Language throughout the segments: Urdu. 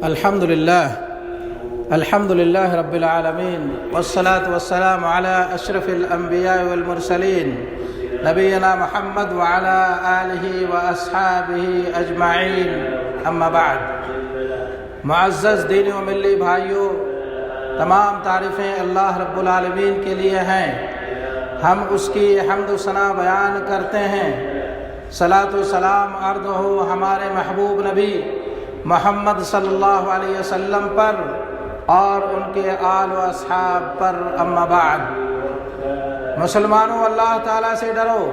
الحمد لله رب العالمين والصلاة والسلام على أشرف الأنبياء والمرسلين نبينا محمد وعلى آله وأصحابه أجمعين اما بعد۔ معزز دینی و ملی بھائیوں، تمام تعریفیں اللہ رب العالمین کے لیے ہیں۔ ہم اس کی حمد و ثنا بیان کرتے ہیں۔ صلاۃ و سلام عرض ہو ہمارے محبوب نبی محمد صلی اللہ علیہ وسلم پر اور ان کے آل و اصحاب پر، اما بعد۔ مسلمانوں، اللہ تعالیٰ سے ڈرو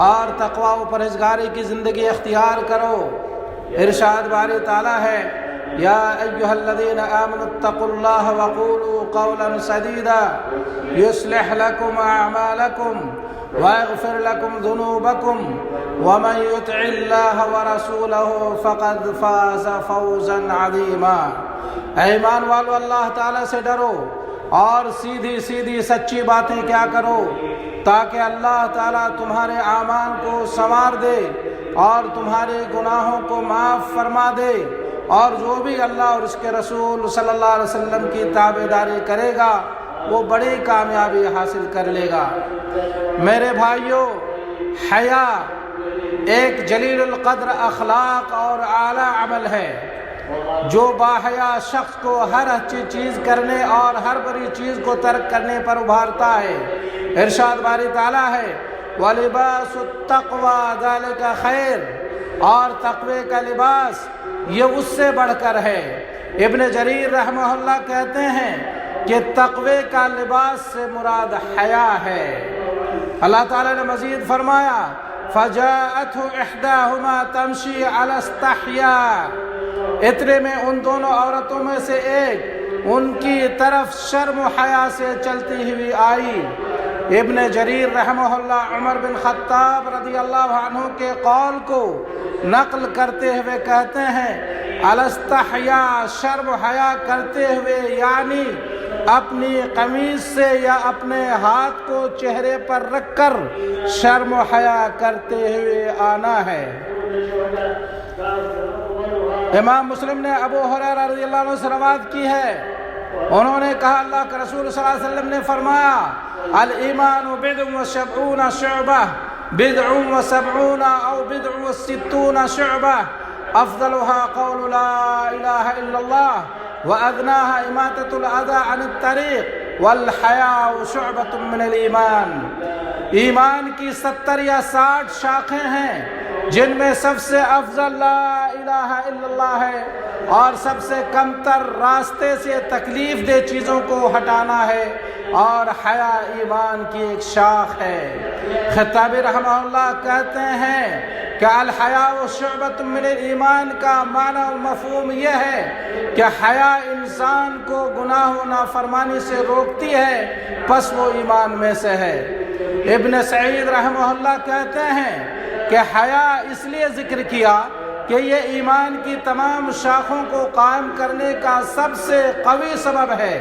اور تقوی و پرہیزگاری کی زندگی اختیار کرو۔ ارشاد باری تعالیٰ ہے، یا ایھا الذین آمنوا اتقوا اللہ وقولوا قولا سدیدا یصلح لکم اعمالکم ویغفر لکم ذنوبکم ومن یطع اللہ ورسولہ فقد فاز فوزا عظیما۔ اے ایمان والو، اللہ تعالیٰ سے ڈرو اور سیدھی سیدھی سچی باتیں کیا کرو، تاکہ اللہ تعالیٰ تمہارے اعمال کو سنوار دے اور تمہارے گناہوں کو معاف فرما دے، اور جو بھی اللہ اور اس کے رسول صلی اللہ علیہ وسلم کی تابعداری کرے گا وہ بڑی کامیابی حاصل کر لے گا۔ میرے بھائیوں، حیا ایک جلیل القدر اخلاق اور اعلیٰ عمل ہے جو باحیا شخص کو ہر اچھی چیز کرنے اور ہر بری چیز کو ترک کرنے پر ابھارتا ہے۔ ارشاد باری تعالیٰ ہے، وَلِبَاسُ التَّقْوَى ذَلِكَ خَيْرٌ، اور تقوی کا لباس یہ اس سے بڑھ کر ہے۔ ابن جریر رحمہ اللہ کہتے ہیں کہ تقوی کا لباس سے مراد حیا ہے۔ اللہ تعالیٰ نے مزید فرمایا، فَجَاءَتْهُ إِحْدَاهُمَا تَمْشِي عَلَى اسْتَحْيَاءٍ، اتنے میں ان دونوں عورتوں میں سے ایک ان کی طرف شرم و حیا سے چلتی ہوئی آئی۔ ابن جریر رحمہ اللہ عمر بن خطاب رضی اللہ عنہ کے قول کو نقل کرتے ہوئے کہتے ہیں، الاستحیا، شرم و حیا کرتے ہوئے یعنی اپنی قمیص سے یا اپنے ہاتھ کو چہرے پر رکھ کر شرم و حیا کرتے ہوئے آنا ہے۔ امام مسلم نے ابو ہریرہ رضی اللہ عنہ سے روایت کی ہے، انہوں نے کہا، اللہ کے رسول صلی اللہ علیہ وسلم نے فرمایا، الایمان بضع وسبعون شعبہ، بضع وسبعون او بضع وستون شعبہ، افضلها قول لا الہ الا اللہ وادناها اماطۃ الاذى عن الطریق والحیاء شعبۃ من الایمان۔ ایمان کی 70 یا 60 شاخیں ہیں، جن میں سب سے افضل لا الہ الا اللہ ہے، اور سب سے کمتر راستے سے تکلیف دہ چیزوں کو ہٹانا ہے، اور حیا ایمان کی ایک شاخ ہے۔ خطابی رحمہ اللہ کہتے ہیں کہ الحیاء شعبۃ من الایمان کا معنی و مفہوم یہ ہے کہ حیا انسان کو گناہ و نافرمانی سے روکتی ہے، پس وہ ایمان میں سے ہے۔ ابن سعید رحمہ اللہ کہتے ہیں کہ حیا اس لیے ذکر کیا کہ یہ ایمان کی تمام شاخوں کو قائم کرنے کا سب سے قوی سبب ہے۔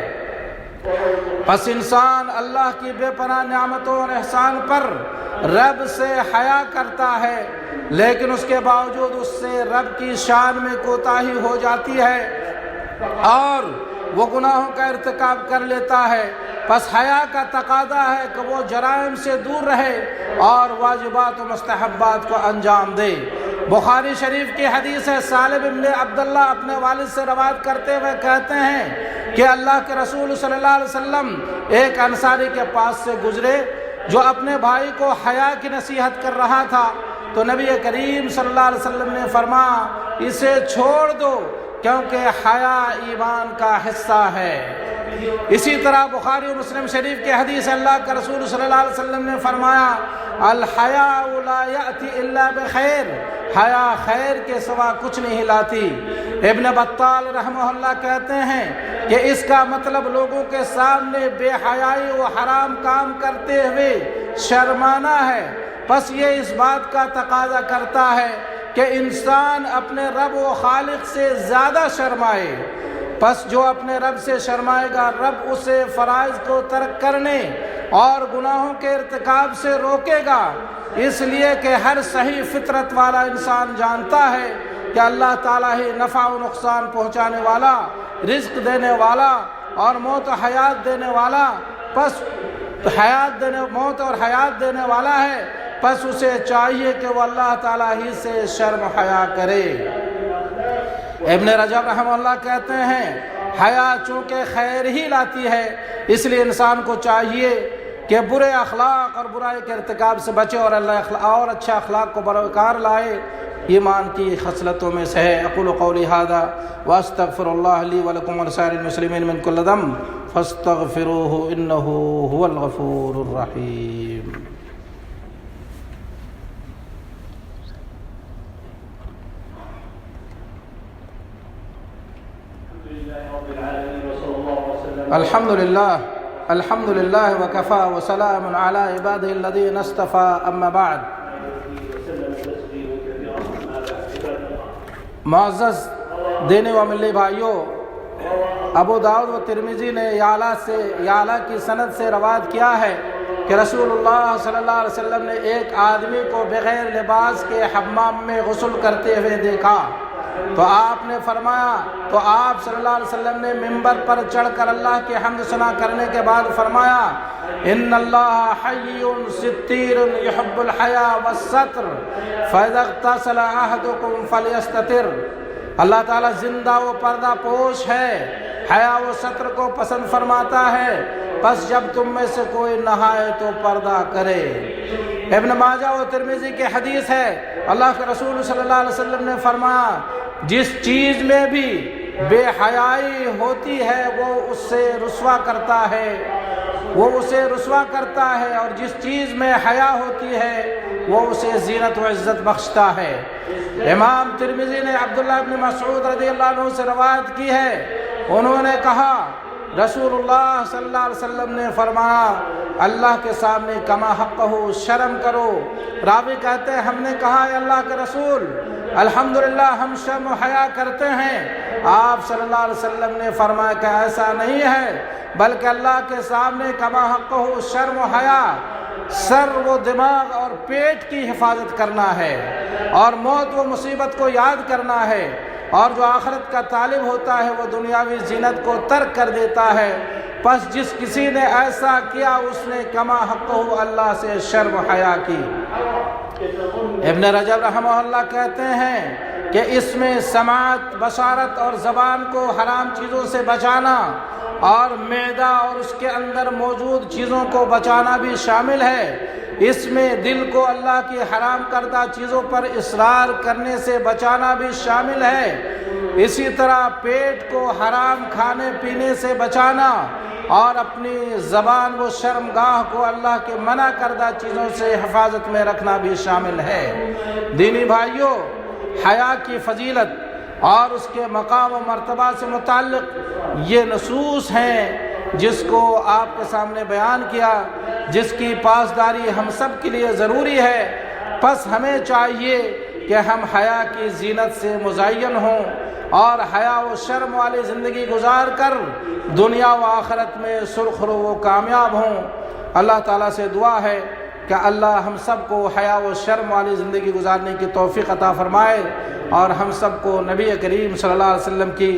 پس انسان اللہ کی بے پناہ نعمتوں اور احسان پر رب سے حیا کرتا ہے، لیکن اس کے باوجود اس سے رب کی شان میں کوتاہی ہو جاتی ہے اور وہ گناہوں کا ارتکاب کر لیتا ہے۔ پس حیا کا تقاضا ہے کہ وہ جرائم سے دور رہے اور واجبات و مستحبات کو انجام دے۔ بخاری شریف کی حدیث ہے، سالم بن عبداللہ اپنے والد سے روایت کرتے ہوئے کہتے ہیں کہ اللہ کے رسول صلی اللہ علیہ وسلم ایک انصاری کے پاس سے گزرے جو اپنے بھائی کو حیا کی نصیحت کر رہا تھا، تو نبی کریم صلی اللہ علیہ وسلم نے فرمایا، اسے چھوڑ دو کیونکہ حیا ایمان کا حصہ ہے۔ اسی طرح بخاری و مسلم شریف کی حدیث اللہ کے رسول صلی اللہ علیہ وسلم نے فرمایا، الحیاء لا یأتی الا بخیر، حیا خیر کے سوا کچھ نہیں لاتی۔ ابن بطال رحمہ اللہ کہتے ہیں کہ اس کا مطلب لوگوں کے سامنے بے حیائی و حرام کام کرتے ہوئے شرمانا ہے۔ پس یہ اس بات کا تقاضا کرتا ہے کہ انسان اپنے رب و خالق سے زیادہ شرمائے۔ پس جو اپنے رب سے شرمائے گا، رب اسے فرائض کو ترک کرنے اور گناہوں کے ارتکاب سے روکے گا، اس لیے کہ ہر صحیح فطرت والا انسان جانتا ہے کہ اللہ تعالیٰ ہی نفع و نقصان پہنچانے والا، رزق دینے والا اور موت و حیات دینے والا، پس موت اور حیات دینے والا ہے، پس اسے چاہیے کہ وہ اللہ تعالیٰ ہی سے شرم حیا کرے۔ ابن رجب رحمہ اللہ کہتے ہیں حیا چونکہ خیر ہی لاتی ہے، اس لیے انسان کو چاہیے کہ برے اخلاق اور برائی کے ارتکاب سے بچے اور اچھے اخلاق کو برقرار لائے، ایمان کی خصلتوں میں سے ہے۔ اقول قولی ھذا واستغفر اللہ لی ولکم ولسائر المسلمین من کل ذنب فاستغفروہ انہ ھو الغفور الرحیم۔ الحمد للہ وکفا وسلام علی عبادہ الذین اصطفیٰ اما بعد۔ معزز دین و ملی بھائیوں، ابو داؤد و ترمذی نے یعلا کی سند سے روایت کیا ہے کہ رسول اللہ صلی اللہ علیہ وسلم نے ایک آدمی کو بغیر لباس کے حمام میں غسل کرتے ہوئے دیکھا، تو آپ صلی اللہ علیہ وسلم نے منبر پر چڑھ کر اللہ کی حمد ثنا کرنے کے بعد فرمایا ان اللہ حی ستیر یحب الحیا والستر فاذا اغتسل احدکم فلیستتر۔ اللہ تعالیٰ زندہ و پردہ پوش ہے، حیا و ستر کو پسند فرماتا ہے، بس جب تم میں سے کوئی نہائے تو پردہ کرے۔ ابن ماجہ و ترمذی کی حدیث ہے، اللہ کے رسول صلی اللہ علیہ وسلم نے فرمایا جس چیز میں بھی بے حیائی ہوتی ہے وہ اسے رسوا کرتا ہے اور جس چیز میں حیا ہوتی ہے وہ اسے زینت و عزت بخشتا ہے۔ امام ترمذی نے عبداللہ ابن مسعود رضی اللہ عنہ سے روایت کی ہے، انہوں نے کہا رسول اللہ صلی اللہ علیہ وسلم نے فرمایا اللہ کے سامنے کما حقہ شرم کرو۔ راوی کہتے ہیں ہم نے کہا اے اللہ کے رسول الحمدللہ ہم شرم و حیا کرتے ہیں۔ آپ صلی اللہ علیہ وسلم نے فرمایا کہ ایسا نہیں ہے، بلکہ اللہ کے سامنے کما حقہ شرم و حیا سر و دماغ اور پیٹ کی حفاظت کرنا ہے اور موت و مصیبت کو یاد کرنا ہے، اور جو آخرت کا طالب ہوتا ہے وہ دنیاوی زینت کو ترک کر دیتا ہے، پس جس کسی نے ایسا کیا اس نے کما حقہ اللہ سے شرم و حیا کی۔ ابن رجب رحمہ اللہ کہتے ہیں کہ اس میں سماعت، بصارت اور زبان کو حرام چیزوں سے بچانا اور معدہ اور اس کے اندر موجود چیزوں کو بچانا بھی شامل ہے۔ اس میں دل کو اللہ کی حرام کردہ چیزوں پر اصرار کرنے سے بچانا بھی شامل ہے۔ اسی طرح پیٹ کو حرام کھانے پینے سے بچانا اور اپنی زبان و شرمگاہ کو اللہ کے منع کردہ چیزوں سے حفاظت میں رکھنا بھی شامل ہے۔ دینی بھائیوں، حیا کی فضیلت اور اس کے مقام و مرتبہ سے متعلق یہ نصوص ہیں جس کو آپ کے سامنے بیان کیا، جس کی پاسداری ہم سب کے لیے ضروری ہے۔ پس ہمیں چاہیے کہ ہم حیا کی زینت سے مزین ہوں اور حیا و شرم والی زندگی گزار کر دنیا و آخرت میں سرخرو و کامیاب ہوں۔ اللہ تعالیٰ سے دعا ہے کہ اللہ ہم سب کو حیا و شرم والی زندگی گزارنے کی توفیق عطا فرمائے اور ہم سب کو نبی کریم صلی اللہ علیہ وسلم کی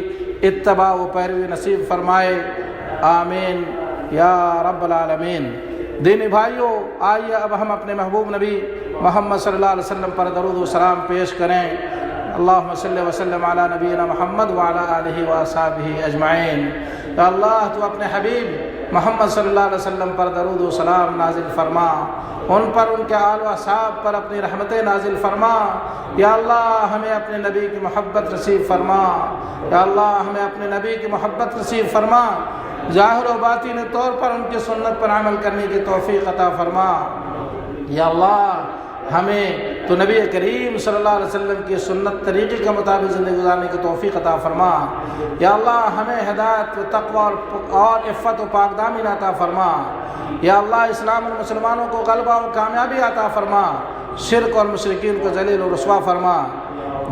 اتباع و پیروی نصیب فرمائے، آمین یا رب العالمین۔ دینی بھائیوں، آئیے اب ہم اپنے محبوب نبی محمد صلی اللہ علیہ وسلم پر درود و سلام پیش کریں۔ اللہم صلی وسلم علی نبینا محمد وعلی آلہ واصحابہ اجمعین۔ یا اللہ تو اپنے حبیب محمد صلی اللہ علیہ وسلم پر درود و سلام نازل فرما، ان پر، ان کے آل و اصحاب پر اپنی رحمتیں نازل فرما۔ یا اللہ ہمیں اپنے نبی کی محبت نصیب فرما، یا اللہ ہمیں اپنے نبی کی محبت نصیب فرما، ظاہر و باطنی طور پر ان کی سنت پر عمل کرنے کی توفیق عطا فرما۔ یا اللہ ہمیں تو نبی کریم صلی اللہ علیہ وسلم کی سنت طریقے کے مطابق زندگی گزارنے کی توفیق عطا فرما۔ یا اللہ ہمیں ہدایت و تقوی اور عفت و پاکدامنی عطا فرما۔ یا اللہ اسلام اور مسلمانوں کو غلبہ و کامیابی عطا فرما، شرک اور مشرکین کو ذلیل و رسوا فرما،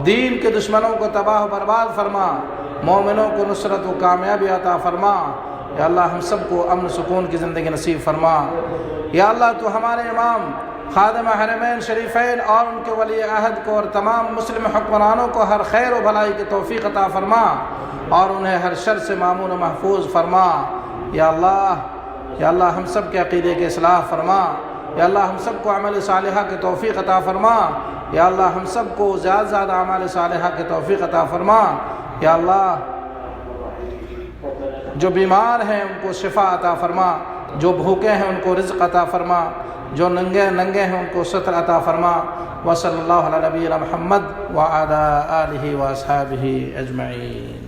دین کے دشمنوں کو تباہ و برباد فرما، مومنوں کو نصرت و کامیابی عطا فرما۔ یا اللہ ہم سب کو امن سکون کی زندگی نصیب فرما۔ یا اللہ تو ہمارے امام خادم حرمین شریفین اور ان کے ولی عہد کو اور تمام مسلم حکمرانوں کو ہر خیر و بھلائی کی توفیق عطا فرما اور انہیں ہر شر سے مامون و محفوظ فرما۔ یا اللہ ہم سب کے عقیدے کی اصلاح فرما۔ یا اللہ ہم سب کو عمل صالحہ کی توفیق عطا فرما۔ یا اللہ ہم سب کو زیادہ زیادہ اعمال صالحہ کی توفیق عطا فرما۔ یا اللہ جو بیمار ہیں ان کو شفا عطا فرما، جو بھوکے ہیں ان کو رزق عطا فرما، جو ننگے ہیں ان کو ستر عطا فرما۔ وصلی اللہ علی نبینا محمد وعلی آلہ واصحابہ اجمعین۔